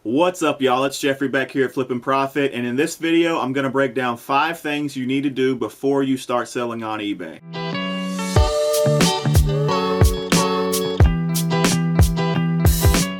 What's up, y'all? It's Jeffrey back here at Flippin' Profit, and in this video I'm going to break down 5 things you need to do before you start selling on eBay.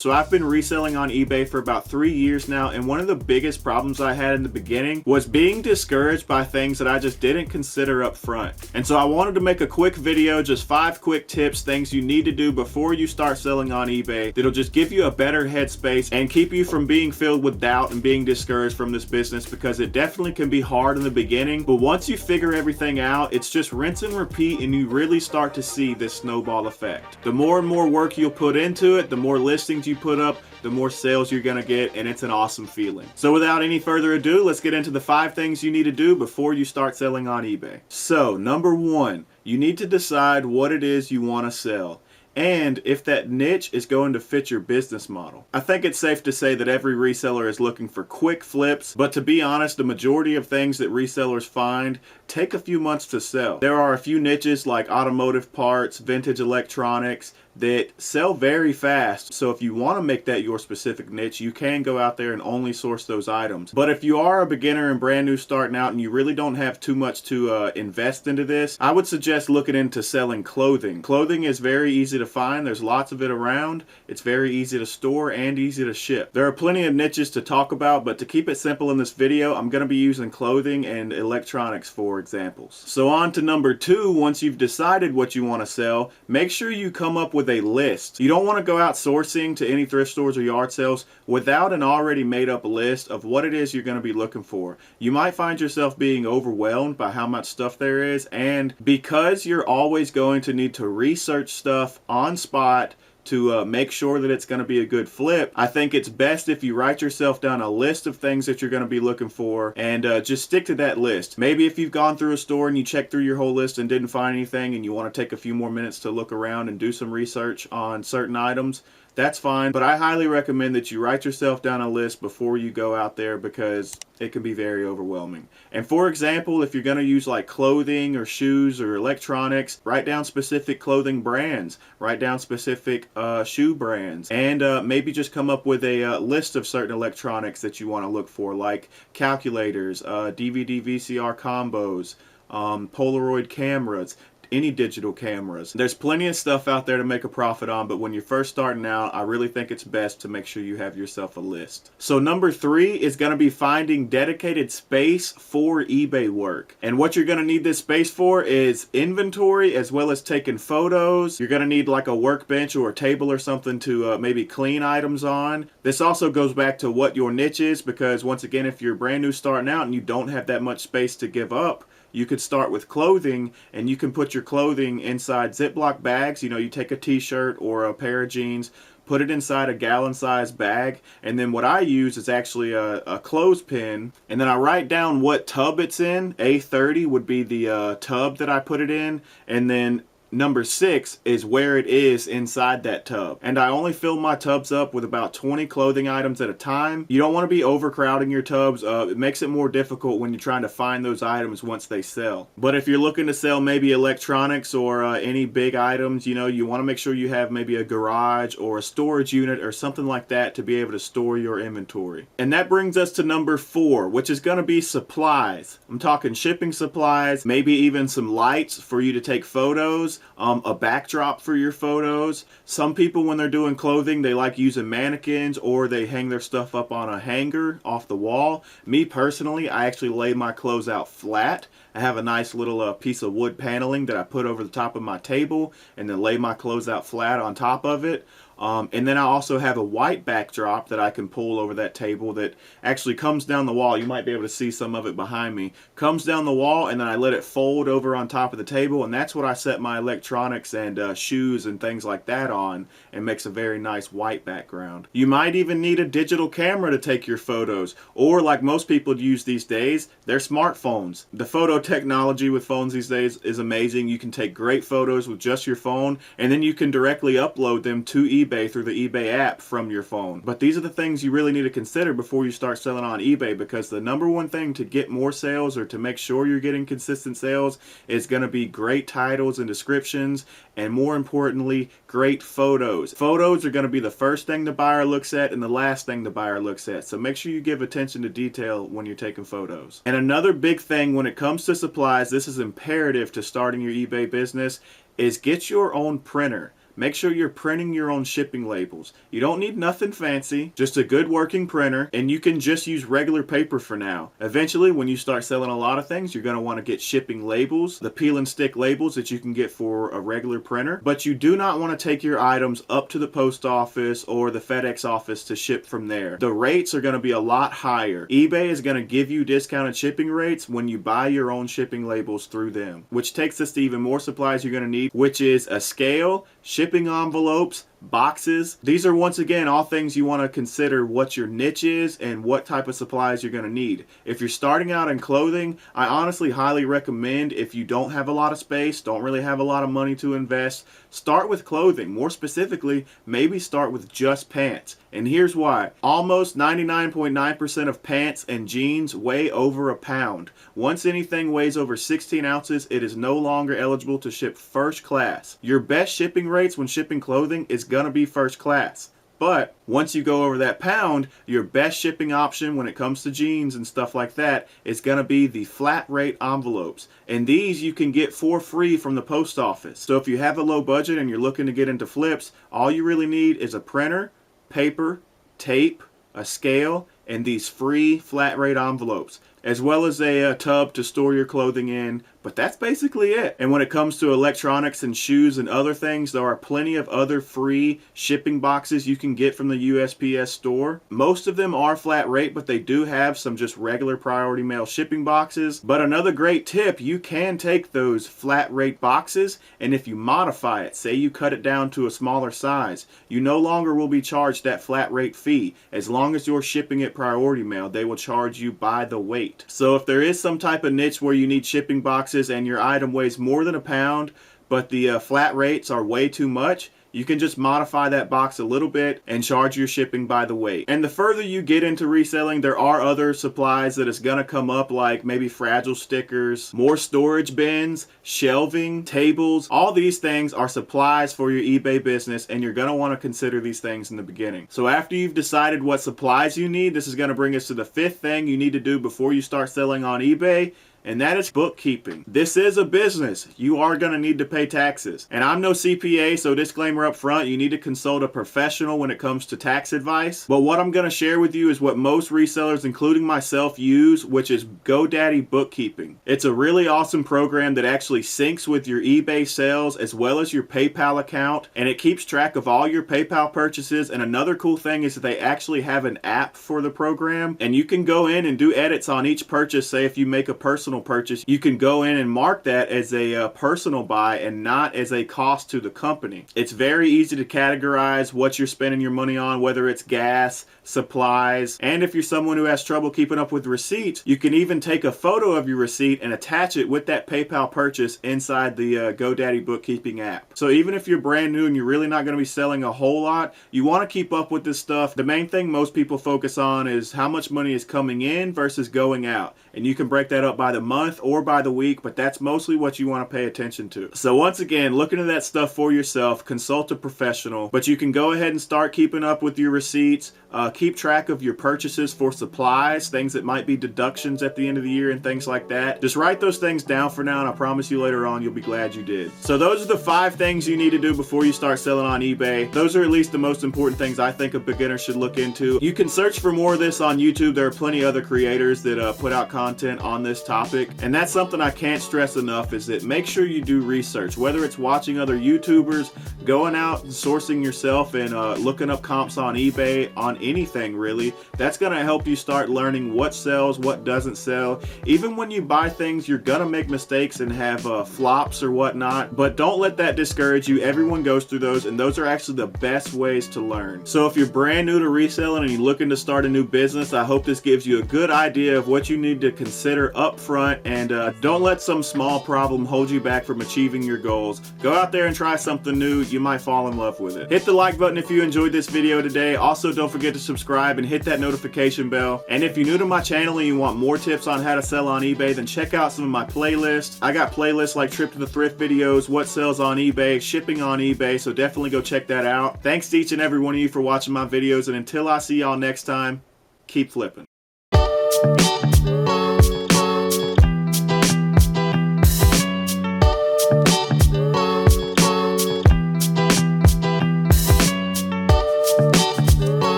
So I've been reselling on eBay for about 3 years now, and one of the biggest problems I had in the beginning was being discouraged by things that I just didn't consider up front. And so I wanted to make a quick video, just 5 quick tips, things you need to do before you start selling on eBay that'll just give you a better headspace and keep you from being filled with doubt and being discouraged from this business, because it definitely can be hard in the beginning, but once you figure everything out, it's just rinse and repeat, and you really start to see this snowball effect. The more and more work you'll put into it, the more listings you put up, the more sales you're gonna get, and it's an awesome feeling. So without any further ado, let's get into the 5 things you need to do before you start selling on eBay. So number 1, you need to decide what it is you want to sell, and if that niche is going to fit your business model. I think it's safe to say that every reseller is looking for quick flips, but to be honest, the majority of things that resellers find take a few months to sell. There are a few niches like automotive parts, vintage electronics, that sell very fast. So if you want to make that your specific niche, you can go out there and only source those items. But if you are a beginner and brand new starting out and you really don't have too much to invest into this, I would suggest looking into selling clothing. Clothing is very easy to find. There's lots of it around. It's very easy to store and easy to ship. There are plenty of niches to talk about, but to keep it simple in this video, I'm going to be using clothing and electronics for examples. So on to number 2, once you've decided what you want to sell, make sure you come up with a list. You don't want to go out sourcing to any thrift stores or yard sales without an already made up list of what it is you're going to be looking for. You might find yourself being overwhelmed by how much stuff there is, and because you're always going to need to research stuff on spot to make sure that it's going to be a good flip, I think it's best if you write yourself down a list of things that you're going to be looking for, and just stick to that list. Maybe if you've gone through a store and you checked through your whole list and didn't find anything, and you want to take a few more minutes to look around and do some research on certain items, that's fine, but I highly recommend that you write yourself down a list before you go out there, because it can be very overwhelming. And for example, if you're going to use like clothing or shoes or electronics, write down specific clothing brands, write down specific shoe brands, and maybe just come up with a list of certain electronics that you want to look for, like calculators, DVD VCR combos, Polaroid cameras, any digital cameras. There's plenty of stuff out there to make a profit on, but when you're first starting out, I really think it's best to make sure you have yourself a list. So number 3 is going to be finding dedicated space for eBay work. And what you're going to need this space for is inventory, as well as taking photos. You're going to need like a workbench or a table or something to maybe clean items on. This also goes back to what your niche is, because once again, if you're brand new starting out and you don't have that much space to give up, you could start with clothing, and you can put your clothing inside Ziploc bags. You know, you take a t-shirt or a pair of jeans, put it inside a gallon-sized bag, and then what I use is actually a clothespin, and then I write down what tub it's in. A30 would be the tub that I put it in, and then number 6 is where it is inside that tub. And I only fill my tubs up with about 20 clothing items at a time. You don't want to be overcrowding your tubs. It makes it more difficult when you're trying to find those items once they sell. But if you're looking to sell maybe electronics or any big items, you know, you want to make sure you have maybe a garage or a storage unit or something like that to be able to store your inventory. And that brings us to number 4, which is going to be supplies. I'm talking shipping supplies, maybe even some lights for you to take photos, a backdrop for your photos. Some people, when they're doing clothing, they like using mannequins, or they hang their stuff up on a hanger off the wall. Me personally, I actually lay my clothes out flat. I have a nice little piece of wood paneling that I put over the top of my table, and then lay my clothes out flat on top of it. And then I also have a white backdrop that I can pull over that table that actually comes down the wall. You might be able to see some of it behind me. Comes down the wall, and then I let it fold over on top of the table, and that's what I set my electronics and shoes and things like that on, and makes a very nice white background. You might even need a digital camera to take your photos, or like most people use these days, they're smartphones. The photo technology with phones these days is amazing. You can take great photos with just your phone, and then you can directly upload them to eBay eBay through the eBay app from your phone. But these are the things you really need to consider before you start selling on eBay, because the number one thing to get more sales or to make sure you're getting consistent sales is going to be great titles and descriptions, and more importantly, great photos. Photos are going to be the first thing the buyer looks at and the last thing the buyer looks at. So make sure you give attention to detail when you're taking photos. And another big thing when it comes to supplies, this is imperative to starting your eBay business, is get your own printer. Make sure you're printing your own shipping labels. You don't need nothing fancy, just a good working printer, and you can just use regular paper for now. Eventually, when you start selling a lot of things, you're going to want to get shipping labels, the peel and stick labels that you can get for a regular printer, but you do not want to take your items up to the post office or the FedEx office to ship from there. The rates are going to be a lot higher. eBay is going to give you discounted shipping rates when you buy your own shipping labels through them, which takes us to even more supplies you're going to need, which is a scale, shipping envelopes, boxes. These are once again all things you want to consider what your niche is and what type of supplies you're going to need. If you're starting out in clothing, I honestly highly recommend, if you don't have a lot of space, don't really have a lot of money to invest, start with clothing. More specifically, maybe start with just pants. And here's why. Almost 99.9% of pants and jeans weigh over a pound. Once anything weighs over 16 ounces, it is no longer eligible to ship first class. Your best shipping rates when shipping clothing is going to be first class. But once you go over that pound, your best shipping option when it comes to jeans and stuff like that is going to be the flat rate envelopes. And these you can get for free from the post office. So if you have a low budget and you're looking to get into flips, all you really need is a printer, paper, tape, a scale, and these free flat rate envelopes, as well as a tub to store your clothing in. But that's basically it. And when it comes to electronics and shoes and other things, there are plenty of other free shipping boxes you can get from the USPS store. Most of them are flat rate, but they do have some just regular priority mail shipping boxes. But another great tip, you can take those flat rate boxes, and if you modify it, say you cut it down to a smaller size, you no longer will be charged that flat rate fee. As long as you're shipping it priority mail, they will charge you by the weight. So if there is some type of niche where you need shipping boxes and your item weighs more than a pound, but the flat rates are way too much, you can just modify that box a little bit and charge your shipping by the weight. And the further you get into reselling, there are other supplies that is going to come up, like maybe fragile stickers, more storage bins, shelving, tables. All these things are supplies for your eBay business, and you're going to want to consider these things in the beginning. So after you've decided what supplies you need, this is going to bring us to the fifth thing you need to do before you start selling on eBay, and that is bookkeeping. This is a business. You are going to need to pay taxes. And I'm no CPA, so disclaimer up front, you need to consult a professional when it comes to tax advice. But what I'm going to share with you is what most resellers, including myself, use, which is GoDaddy Bookkeeping. It's a really awesome program that actually syncs with your eBay sales as well as your PayPal account, and it keeps track of all your PayPal purchases. And another cool thing is that they actually have an app for the program, and you can go in and do edits on each purchase. Say if you make a personal purchase, you can go in and mark that as a personal buy and not as a cost to the company. It's very easy to categorize what you're spending your money on, whether it's gas, supplies, and if you're someone who has trouble keeping up with receipts, you can even take a photo of your receipt and attach it with that PayPal purchase inside the GoDaddy Bookkeeping app. So even if you're brand new and you're really not going to be selling a whole lot, you want to keep up with this stuff. The main thing most people focus on is how much money is coming in versus going out, and you can break that up by the month or by the week, but that's mostly what you want to pay attention to. So once again, look into that stuff for yourself, consult a professional, but you can go ahead and start keeping up with your receipts, keep track of your purchases for supplies, things that might be deductions at the end of the year and things like that. Just write those things down for now, and I promise you later on you'll be glad you did. So those are the 5 things you need to do before you start selling on eBay. Those are at least the most important things I think a beginner should look into. You can search for more of this on YouTube. There are plenty other creators that put out content on this topic, and that's something I can't stress enough, is that make sure you do research, whether it's watching other YouTubers, going out and sourcing yourself, and looking up comps on eBay on anything really. That's going to help you start learning what sells, what doesn't sell. Even when you buy things, you're going to make mistakes and have flops or whatnot, but don't let that discourage you. Everyone goes through those, and those are actually the best ways to learn. So if you're brand new to reselling and you're looking to start a new business, I hope this gives you a good idea of what you need to consider up front front, and don't let some small problem hold you back from achieving your goals. Go out there and try something new. You might fall in love with it. Hit the like button if you enjoyed this video today. Also, don't forget to subscribe and hit that notification bell. And if you're new to my channel and you want more tips on how to sell on eBay, then check out some of my playlists. I got playlists like trip to the thrift videos, what sells on eBay, shipping on eBay, so definitely go check that out. Thanks to each and every one of you for watching my videos, and until I see y'all next time, keep flipping.